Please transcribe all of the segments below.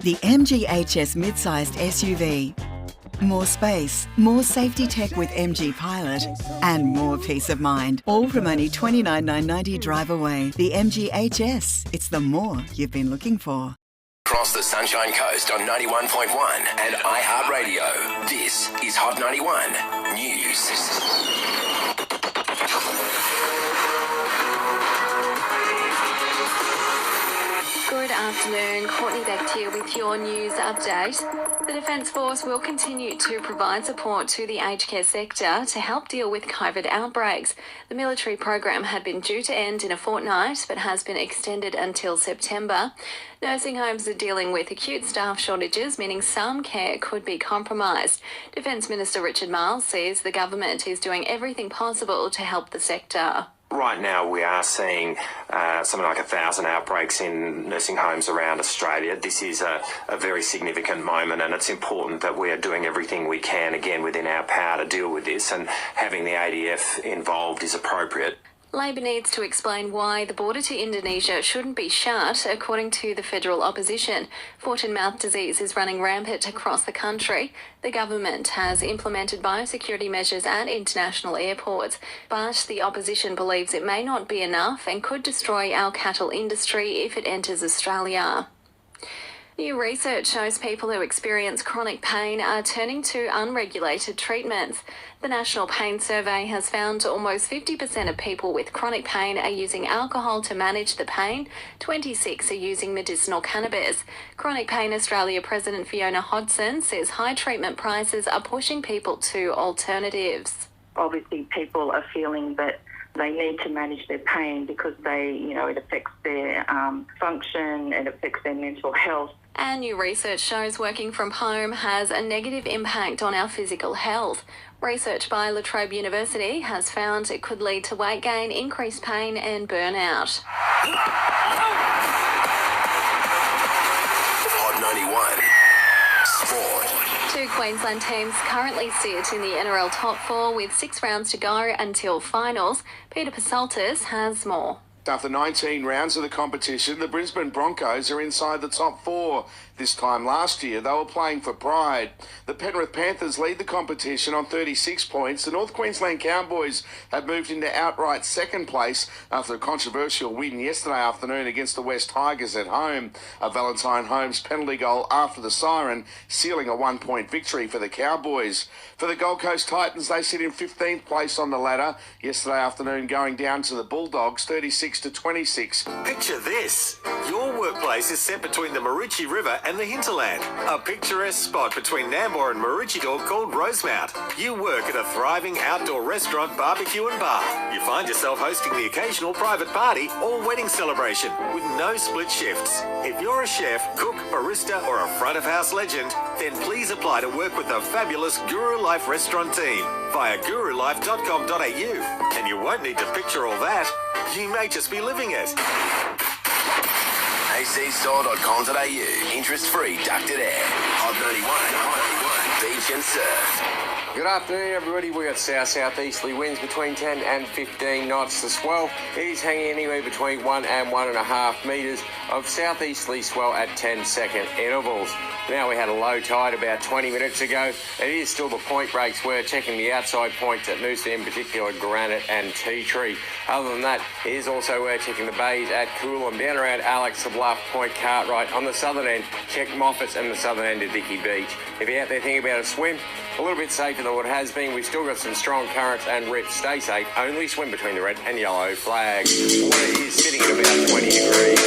The MG mid-sized SUV. More space, more safety tech with MG Pilot, and more peace of mind. All from only $29,990 drive away. The MG it's the more you've been looking for. Across the Sunshine Coast on 91.1 and iHeartRadio. This is Hot 91 News. Good afternoon, Courtney Beck here with your news update. The Defence Force will continue to provide support to the aged care sector to help deal with COVID outbreaks. The military program had been due to end in a fortnight but has been extended until September. Nursing homes are dealing with acute staff shortages, meaning some care could be compromised. Defence Minister Richard Marles says the government is doing everything possible to help the sector. Right now we are seeing something like 1,000 outbreaks in nursing homes around Australia. This is a very significant moment, and it's important that we are doing everything we can, again, within our power to deal with this, and having the ADF involved is appropriate. Labor needs to explain why the border to Indonesia shouldn't be shut, according to the federal opposition. Foot-and-mouth disease is running rampant across the country. The government has implemented biosecurity measures at international airports, but the opposition believes it may not be enough and could destroy our cattle industry if it enters Australia. New research shows people who experience chronic pain are turning to unregulated treatments. The National Pain Survey has found almost 50% of people with chronic pain are using alcohol to manage the pain. 26% are using medicinal cannabis. Chronic Pain Australia President Fiona Hodson says high treatment prices are pushing people to alternatives. Obviously, people are feeling that they need to manage their pain because it affects their function, it affects their mental health. And new research shows working from home has a negative impact on our physical health. Research by La Trobe University has found it could lead to weight gain, increased pain and burnout. Hot 91 Sport. Two Queensland teams currently sit in the NRL top four with 6 rounds to go until finals. Peter Pasaltis has more. After 19 rounds of the competition, the Brisbane Broncos are inside the top 4. This time last year, they were playing for pride. The Penrith Panthers lead the competition on 36 points. The North Queensland Cowboys have moved into outright second place after a controversial win yesterday afternoon against the West Tigers at home. A Valentine Holmes penalty goal after the siren, sealing a 1-point victory for the Cowboys. For the Gold Coast Titans, they sit in 15th place on the ladder. Yesterday afternoon, going down to the Bulldogs, 36-26. Picture this. Your workplace is set between the Maroochy River and the hinterland, a picturesque spot between Nambour and Maroochydore called Rosemount. You work at a thriving outdoor restaurant, barbecue and bar. You find yourself hosting the occasional private party or wedding celebration with no split shifts. If you're a chef, cook, barista or a front of house legend, then please apply to work with the fabulous Guru Life restaurant team via gurulife.com.au. And you won't need to picture all that. You may just be living it. acstore.com.au. Interest-free ducted air. Hot 91 Beach and Surf. Good afternoon, everybody. We got south-southeasterly winds between 10 and 15 knots. The swell is hanging anywhere between 1 and 1.5 metres of southeasterly swell at 10-second intervals. Now, we had a low tide about 20 minutes ago. It is still the point breaks. We're checking the outside points at Noosa, in particular Granite and Tea Tree. Other than that, it is also we're checking the bays at Coolum, down around Alex, the Bluff, Point Cartwright. On the southern end, check Moffats and the southern end of Dickey Beach. If you're out there thinking about a swim, a little bit safer than what it has been. We've still got some strong currents and rips. Stay safe. Only swim between the red and yellow flags. The water is sitting at about 20 degrees.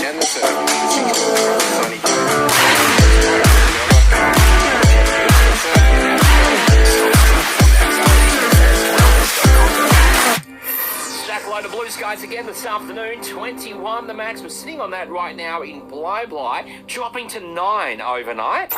And the surf sunny. Stack load of blue skies again this afternoon. 21 the max. We're sitting on that right now in Bly, dropping to 9 overnight.